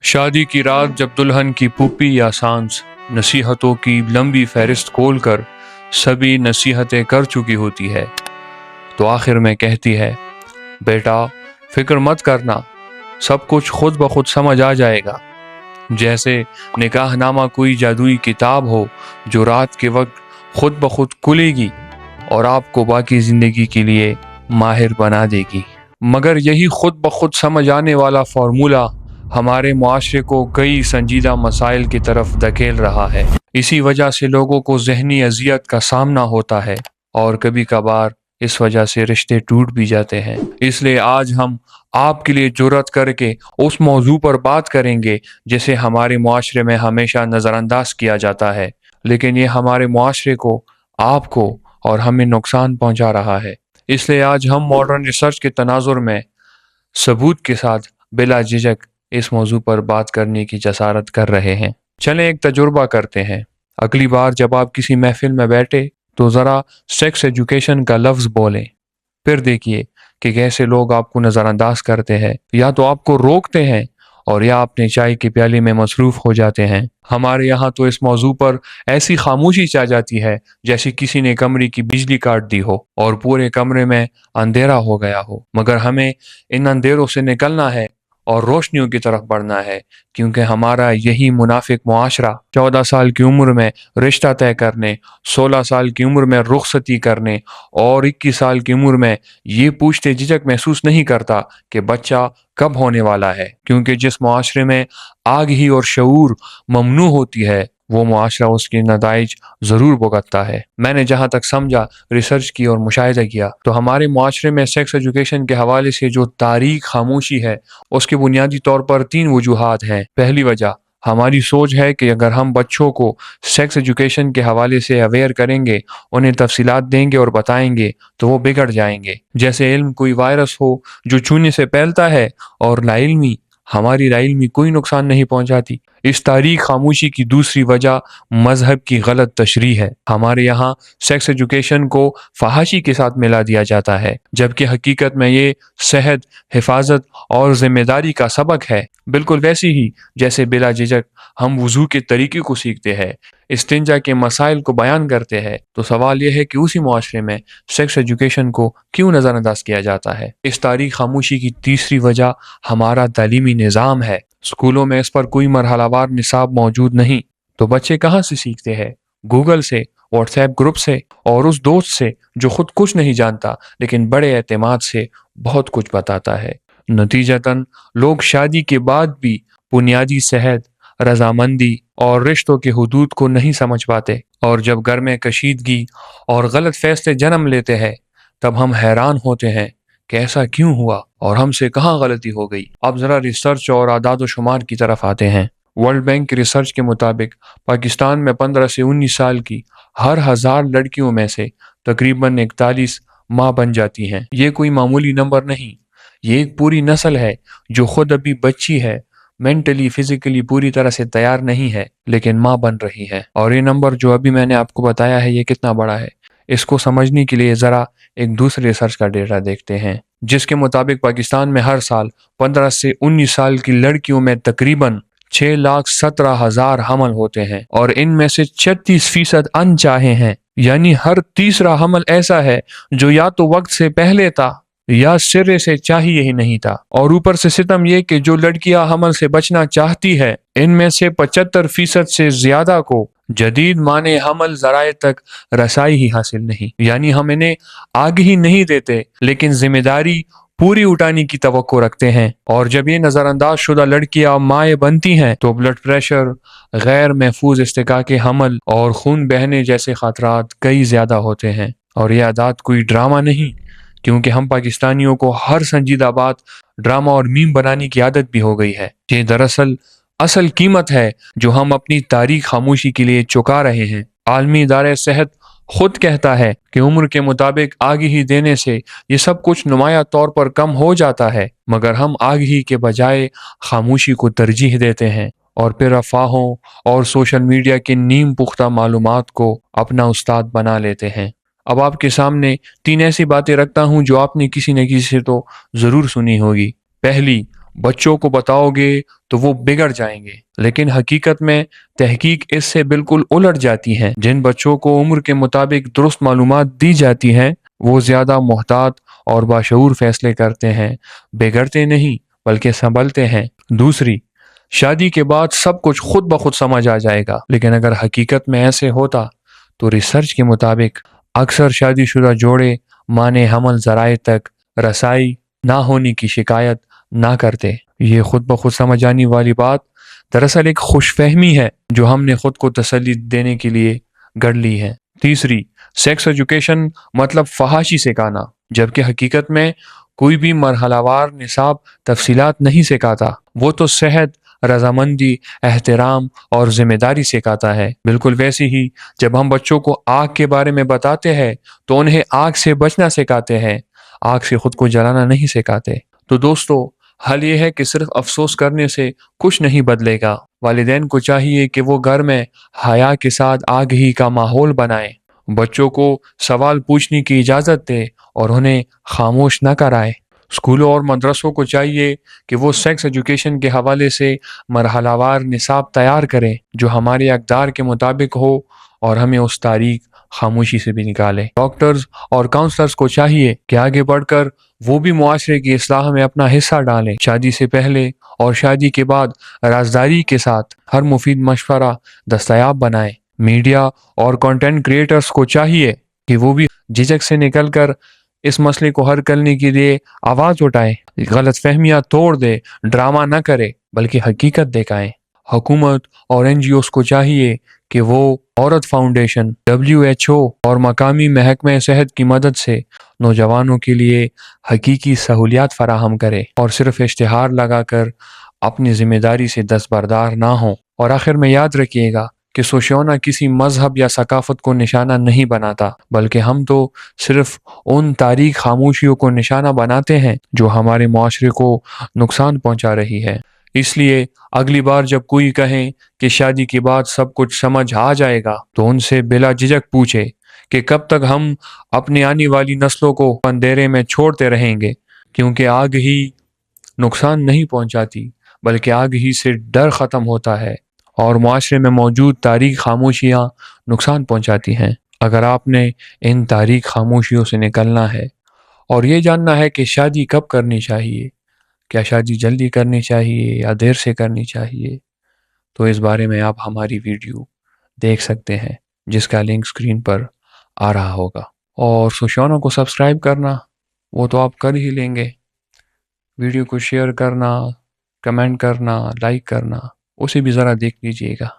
शादी की रात जब दुल्हन की पुप्पी या सांस नसीहतों की लंबी फहरिस्त खोलकर सभी नसीहतें कर चुकी होती है, तो आखिर में कहती है, बेटा फिक्र मत करना, सब कुछ खुद ब खुद समझ आ जाएगा। जैसे निकाहनामा कोई जादुई किताब हो जो रात के वक्त खुद ब खुद खुलेगी और आपको बाकी जिंदगी के लिए माहिर बना देगी। मगर यही खुद ब खुद समझ आने वाला फॉर्मूला हमारे मुआशरे को कई संजीदा मसाइल की तरफ धकेल रहा है। इसी वजह से लोगों को ज़हनी अजियत का सामना होता है और कभी कभार इस वजह से रिश्ते टूट भी जाते हैं। इसलिए आज हम आपके लिए जुर्रत करके उस मौजू पर बात करेंगे जिसे हमारे मुआशरे में हमेशा नज़रअंदाज किया जाता है, लेकिन ये हमारे मुआशरे को, आपको और हमें नुकसान पहुंचा रहा है। इसलिए आज हम मॉडर्न रिसर्च के तनाजुर में सबूत के साथ बिला झिझक इस मौजू पर बात करने की जसारत कर रहे हैं। चलें एक तजुर्बा करते हैं। अगली बार जब आप किसी महफिल में बैठे तो ज़रा सेक्स एजुकेशन का लफ्ज़ बोलें, फिर देखिए कि कैसे लोग आपको नज़रअंदाज करते हैं, या तो आपको रोकते हैं और या अपने चाय के प्याले में मसरूफ़ हो जाते हैं। हमारे यहाँ तो इस मौजू पर ऐसी खामोशी छा जाती है जैसे किसी ने कमरे की बिजली काट दी हो और पूरे कमरे में अंधेरा हो गया हो। मगर हमें इन अंधेरों से निकलना है और रोशनियों की तरफ बढ़ना है, क्योंकि हमारा यही मुनाफिक मुआशरा 14 साल की उम्र में रिश्ता तय करने, 16 साल की उम्र में रुखसती करने और 21 साल की उम्र में ये पूछते झिझक महसूस नहीं करता कि बच्चा कब होने वाला है। क्योंकि जिस मुआशरे में आग ही और शऊर ममनू होती है, वो मुआशरा उसके नताइज ज़रूर भुगतता है। मैंने जहाँ तक समझा, रिसर्च की और मुशाहिदा किया, तो हमारे मुआशरे में सेक्स एजुकेशन के हवाले से जो तारीख खामोशी है, उसके बुनियादी तौर पर 3 वजूहात हैं। पहली वजह हमारी सोच है कि अगर हम बच्चों को सेक्स एजुकेशन के हवाले से अवेयर करेंगे, उन्हें तफसीलात देंगे और बताएंगे, तो वो बिगड़ जाएंगे। जैसे इल्म कोई वायरस हो जो छूने से फैलता है और लाइल्मी हमारी लाइल्मी कोई नुकसान नहीं पहुंचाती। इस तारीख खामोशी की दूसरी वजह मजहब की गलत तशरीह है। हमारे यहाँ सेक्स एजुकेशन को फहाशी के साथ मिला दिया जाता है, जबकि हकीकत में ये सेहत, हिफाजत और जिम्मेदारी का सबक है। बिल्कुल वैसे ही जैसे बिला झिझक हम वुजू के तरीके को सीखते हैं, इस्तिंजा के मसाइल को बयान करते हैं, तो सवाल यह है कि उसी मुआशरे में सेक्स एजुकेशन को क्यों नज़रअंदाज किया जाता है। इस तारीख खामोशी की तीसरी वजह हमारा तालीमी निज़ाम है। स्कूलों में इस पर कोई मरहलावार निसाब मौजूद नहीं, तो बच्चे कहाँ से सीखते हैं? गूगल से, व्हाट्सएप ग्रुप से और उस दोस्त से जो खुद कुछ नहीं जानता लेकिन बड़े एतमाद से बहुत कुछ बताता है। नतीजतन लोग शादी के बाद भी बुनियादी सेहत, रजामंदी और रिश्तों के हुदूद को नहीं समझ पाते, और जब घर में कशीदगी और गलत फैसले जन्म लेते हैं, तब हम हैरान होते हैं कि ऐसा क्यों हुआ और हमसे कहाँ गलती हो गई। अब ज़रा रिसर्च और आदाद व शुमार की तरफ आते हैं। वर्ल्ड बैंक की रिसर्च के मुताबिक पाकिस्तान में 15 से 19 साल की हर 1000 लड़कियों में से तकरीबन 41 माँ बन जाती हैं। ये कोई मामूली नंबर नहीं, ये एक पूरी नस्ल है जो खुद अभी बच्ची है, मेंटली फिजिकली पूरी तरह से तैयार नहीं है, लेकिन माँ बन रही है। और ये नंबर जो अभी मैंने आपको बताया है, ये कितना बड़ा है, इसको समझने के लिए ज़रा एक दूसरे रिसर्च का डेटा देखते हैं, जिसके मुताबिक पाकिस्तान में हर साल 15 से 19 साल की लड़कियों में तकरीबन 6,17,000 हमल होते हैं और इनमें से 36% अनचाहे हैं। यानी हर तीसरा हमल ऐसा है जो या तो वक्त से पहले था या सिरे से चाहिए ही नहीं था। और ऊपर से सितम ये कि जो लड़कियां हमल से बचना चाहती है, इनमें से 75% से ज्यादा को जदीद माने हमल जराए तक रसाई ही हासिल नहीं। यानी हम इन्हें आगे ही नहीं देते, लेकिन जिम्मेदारी पूरी उठाने की तवक्को रखते हैं। और जब ये नज़रअंदाज शुदा लड़कियां माएँ बनती हैं, तो ब्लड प्रेशर, गैर महफूज इस्तिकाके हमल और खून बहने जैसे खतरात कई ज्यादा होते हैं। और ये आदात कोई ड्रामा नहीं, क्योंकि हम पाकिस्तानियों को हर संजीदा बात ड्रामा और मीम बनाने की आदत भी हो गई है। ये दरअसल असल कीमत है जो हम अपनी तारीख खामोशी के लिए चुका रहे हैं। आलमी इदारे सेहत खुद कहता है कि उम्र के मुताबिक आगे ही देने से ये सब कुछ नुमाया तौर पर कम हो जाता है, मगर हम आगे ही के बजाय खामोशी को तरजीह देते हैं और फिर अफवाहों और सोशल मीडिया के नीम पुख्ता मालूमात को अपना उस्ताद बना लेते हैं। अब आपके सामने 3 ऐसी बातें रखता हूँ जो आपने किसी न किसी से तो ज़रूर सुनी होगी। पहली, बच्चों को बताओगे तो वो बिगड़ जाएंगे। लेकिन हकीकत में तहकीक इससे बिल्कुल उलट जाती है। जिन बच्चों को उम्र के मुताबिक दुरुस्त मालूमात दी जाती हैं वो ज़्यादा मोहतात और बाशऊर फैसले करते हैं, बिगड़ते नहीं बल्कि संभलते हैं। दूसरी, शादी के बाद सब कुछ खुद ब खुद समझ आ जाएगा, लेकिन अगर हकीकत में ऐसे होता तो रिसर्च के मुताबिक अक्सर शादीशुदा जोड़े माने हमल ज़राए तक रसाई ना होने की शिकायत ना करते। ये खुद ब खुद समझ आने वाली बात दरअसल एक खुशफहमी है जो हमने खुद को तसल्ली देने के लिए गढ़ ली है। तीसरी, सेक्स एजुकेशन मतलब फहाशी सिखाना, जबकि हकीकत में कोई भी मरहलावार निसाब तफसीलात नहीं सिखाता। वो तो सेहत, रजामंदी, एहतराम और जिम्मेदारी सिखाता है। बिल्कुल वैसे ही जब हम बच्चों को आग के बारे में बताते हैं तो उन्हें आग से बचना सिखाते हैं, आग से खुद को जलाना नहीं सिखाते। तो दोस्तों, हल ये है कि सिर्फ अफसोस करने से कुछ नहीं बदलेगा। वालिदैन को चाहिए कि वो घर में हया के साथ आगही का माहौल बनाए, बच्चों को सवाल पूछने की इजाज़त दे और उन्हें खामोश न कराए। स्कूलों और मदरसों को चाहिए कि वो सेक्स एजुकेशन के हवाले से मरहलावार निसाब तैयार करें जो हमारे अक़दार के मुताबिक हो और हमें उस तारीख खामोशी से भी निकाले। डॉक्टर्स और काउंसलर्स को चाहिए कि आगे बढ़कर वो भी मुआशरे की इस्लाह में अपना हिस्सा डालें। शादी से पहले और शादी के बाद राजदारी के साथ हर मुफीद मशवरा दस्तयाब बनाएं। मीडिया और कंटेंट क्रिएटर्स को चाहिए कि वो भी झिझक से निकलकर इस मसले को हल करने के लिए आवाज़ उठाएं, गलत फहमियाँ तोड़ दे, ड्रामा न करे बल्कि हकीकत दिखाएं। हुकूमत और NGOs को चाहिए कि वो औरत फाउंडेशन, WHO और मकामी महकमे सेहत की मदद से नौजवानों के लिए हकीकी सहूलियात फराहम करे और सिर्फ इश्तिहार लगाकर अपनी जिम्मेदारी से दस्तबरदार ना हो। और आखिर में याद रखिएगा कि सोशियोना किसी मजहब या सकाफत को निशाना नहीं बनाता, बल्कि हम तो सिर्फ उन तारीख खामोशियों को निशाना बनाते हैं जो हमारे मुआशरे को नुकसान पहुंचा रही है। इसलिए अगली बार जब कोई कहे कि शादी के बाद सब कुछ समझ आ जाएगा तो उनसे बिला झिझक पूछे कि कब तक हम अपनी आने वाली नस्लों को अंधेरे में छोड़ते रहेंगे, क्योंकि आग ही नुकसान नहीं पहुंचाती बल्कि आग ही से डर ख़त्म होता है और मुआशरे में मौजूद तारीख खामोशियाँ नुकसान पहुंचाती हैं। अगर आपने इन तारीख खामोशियों से निकलना है और ये जानना है कि शादी कब करनी चाहिए, क्या शादी जल्दी करनी चाहिए या देर से करनी चाहिए, तो इस बारे में आप हमारी वीडियो देख सकते हैं जिसका लिंक स्क्रीन पर आ रहा होगा। और सोशियोना को सब्सक्राइब करना वो तो आप कर ही लेंगे, वीडियो को शेयर करना, कमेंट करना, लाइक करना उसे भी ज़रा देख लीजिएगा।